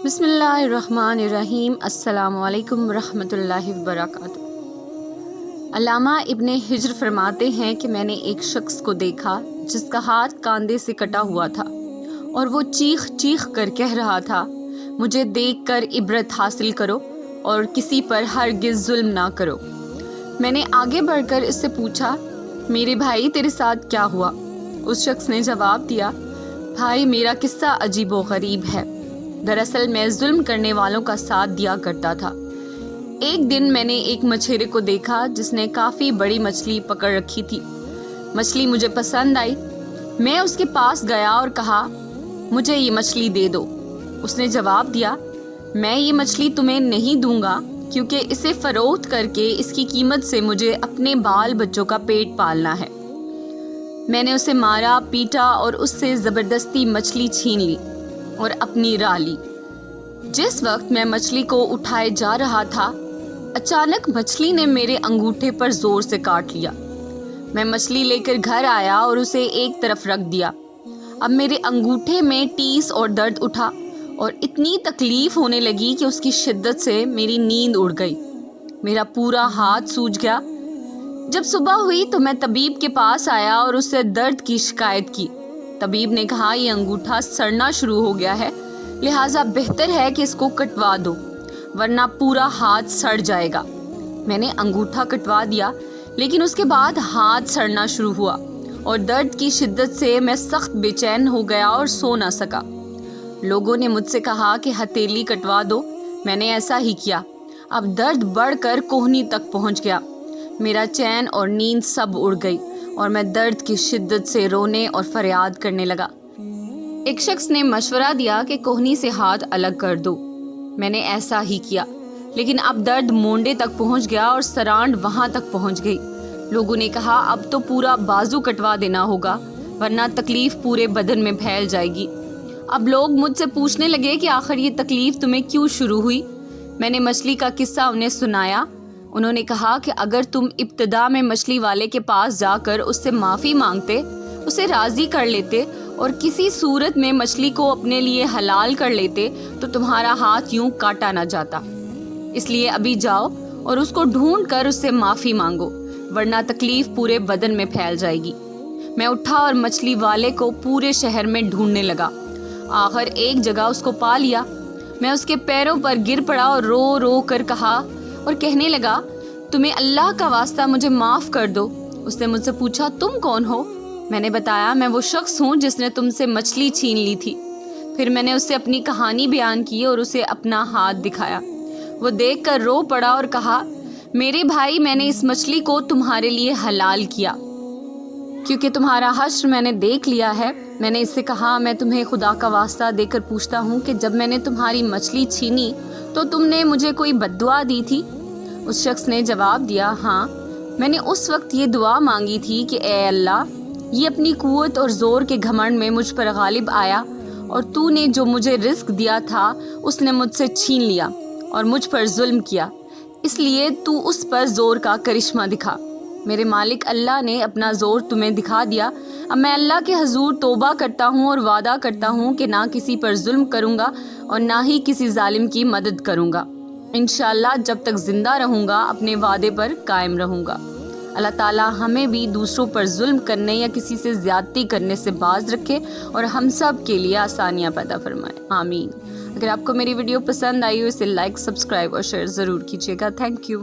بسم اللہ الرحمن الرحیم۔ السلام علیکم ورحمۃ اللہ وبرکاتہ۔ علامہ ابن حجر فرماتے ہیں کہ میں نے ایک شخص کو دیکھا جس کا ہاتھ کاندھے سے کٹا ہوا تھا اور وہ چیخ چیخ کر کہہ رہا تھا، مجھے دیکھ کر عبرت حاصل کرو اور کسی پر ہرگز ظلم نہ کرو۔ میں نے آگے بڑھ کر اس سے پوچھا، میرے بھائی تیرے ساتھ کیا ہوا؟ اس شخص نے جواب دیا، بھائی میرا قصہ عجیب و غریب ہے۔ دراصل میں ظلم کرنے والوں کا ساتھ دیا کرتا تھا۔ ایک دن میں نے ایک مچھیرے کو دیکھا جس نے کافی بڑی مچھلی پکڑ رکھی تھی۔ مچھلی مجھے پسند آئی۔ میں اس کے پاس گیا اور کہا، مجھے یہ مچھلی دے دو۔ اس نے جواب دیا، میں یہ مچھلی تمہیں نہیں دوں گا کیونکہ اسے فروخت کر کے اس کی قیمت سے مجھے اپنے بال بچوں کا پیٹ پالنا ہے۔ میں نے اسے مارا پیٹا اور اس سے زبردستی مچھلی چھین لی اور اپنی راہ لی۔ جس وقت میں مچھلی کو اٹھائے جا رہا تھا، اچانک مچھلی نے میرے انگوٹھے پر زور سے کاٹ لیا۔ میں مچھلی لے کر گھر آیا اور اسے ایک طرف رکھ دیا۔ اب میرے انگوٹھے میں ٹیس اور درد اٹھا اور اتنی تکلیف ہونے لگی کہ اس کی شدت سے میری نیند اڑ گئی۔ میرا پورا ہاتھ سوج گیا۔ جب صبح ہوئی تو میں طبیب کے پاس آیا اور اس سے درد کی شکایت کی۔ طبیب نے کہا، یہ انگوٹھا سڑنا شروع ہو گیا ہے، لہٰذا بہتر ہے کہ اس کو کٹوا دو ورنہ پورا ہاتھ سڑ جائے گا۔ میں نے انگوٹھا کٹوا دیا، لیکن اس کے بعد ہاتھ سڑنا شروع ہوا اور درد کی شدت سے میں سخت بے چین ہو گیا اور سو نہ سکا۔ لوگوں نے مجھ سے کہا کہ ہتھیلی کٹوا دو۔ میں نے ایسا ہی کیا۔ اب درد بڑھ کر کوہنی تک پہنچ گیا۔ میرا چین اور نیند سب اڑ گئی اور میں درد کی شدت سے رونے اور فریاد کرنے لگا۔ ایک شخص نے مشورہ دیا کہ کوہنی سے ہاتھ الگ کر دو۔ میں نے ایسا ہی کیا، لیکن اب درد مونڈے تک پہنچ گیا اور سرانڈ وہاں تک پہنچ گئی۔ لوگوں نے کہا، اب تو پورا بازو کٹوا دینا ہوگا ورنہ تکلیف پورے بدن میں پھیل جائے گی۔ اب لوگ مجھ سے پوچھنے لگے کہ آخر یہ تکلیف تمہیں کیوں شروع ہوئی؟ میں نے مچھلی کا قصہ انہیں سنایا۔ انہوں نے کہا کہ اگر تم ابتدا میں مچھلی والے کے پاس جا کر اس سے معافی مانگتے، اسے راضی کر لیتے اور کسی صورت میں مچھلی کو اپنے لیے حلال کر لیتے تو تمہارا ہاتھ یوں کاٹا نہ جاتا۔ اس لیے ابھی جاؤ اور اس کو ڈھونڈ کر اس سے معافی مانگو ورنہ تکلیف پورے بدن میں پھیل جائے گی۔ میں اٹھا اور مچھلی والے کو پورے شہر میں ڈھونڈنے لگا۔ آخر ایک جگہ اس کو پا لیا۔ میں اس کے پیروں پر گر پڑا اور رو رو کر کہا اور کہنے لگا، تمہیں اللہ کا واسطہ مجھے معاف کر دو۔ اس نے مجھ سے پوچھا، تم کون ہو؟ میں نے بتایا، میں وہ شخص ہوں جس نے تم سے مچھلی چھین لی تھی۔ پھر میں نے اس سے اپنی کہانی بیان کی اور اسے اپنا ہاتھ دکھایا۔ وہ دیکھ کر رو پڑا اور کہا، میرے بھائی، میں نے اس مچھلی کو تمہارے لیے حلال کیا کیونکہ تمہارا حشر میں نے دیکھ لیا ہے۔ میں نے اس سے کہا، میں تمہیں خدا کا واسطہ دے کر پوچھتا ہوں کہ جب میں نے تمہاری مچھلی چھینی تو تم نے مجھے کوئی بد دعا دی تھی؟ اس شخص نے جواب دیا، ہاں، میں نے اس وقت یہ دعا مانگی تھی کہ اے اللہ، یہ اپنی قوت اور زور کے گھمنڈ میں مجھ پر غالب آیا اور تو نے جو مجھے رزق دیا تھا اس نے مجھ سے چھین لیا اور مجھ پر ظلم کیا، اس لیے تو اس پر زور کا کرشمہ دکھا۔ میرے مالک اللہ نے اپنا زور تمہیں دکھا دیا۔ اب میں اللہ کے حضور توبہ کرتا ہوں اور وعدہ کرتا ہوں کہ نہ کسی پر ظلم کروں گا اور نہ ہی کسی ظالم کی مدد کروں گا۔ انشاءاللہ جب تک زندہ رہوں گا اپنے وعدے پر قائم رہوں گا۔ اللہ تعالیٰ ہمیں بھی دوسروں پر ظلم کرنے یا کسی سے زیادتی کرنے سے باز رکھے اور ہم سب کے لیے آسانیاں پیدا فرمائے، آمین۔ اگر آپ کو میری ویڈیو پسند آئی ہو اسے لائک، سبسکرائب اور شیئر ضرور کیجیے گا۔ Thank you.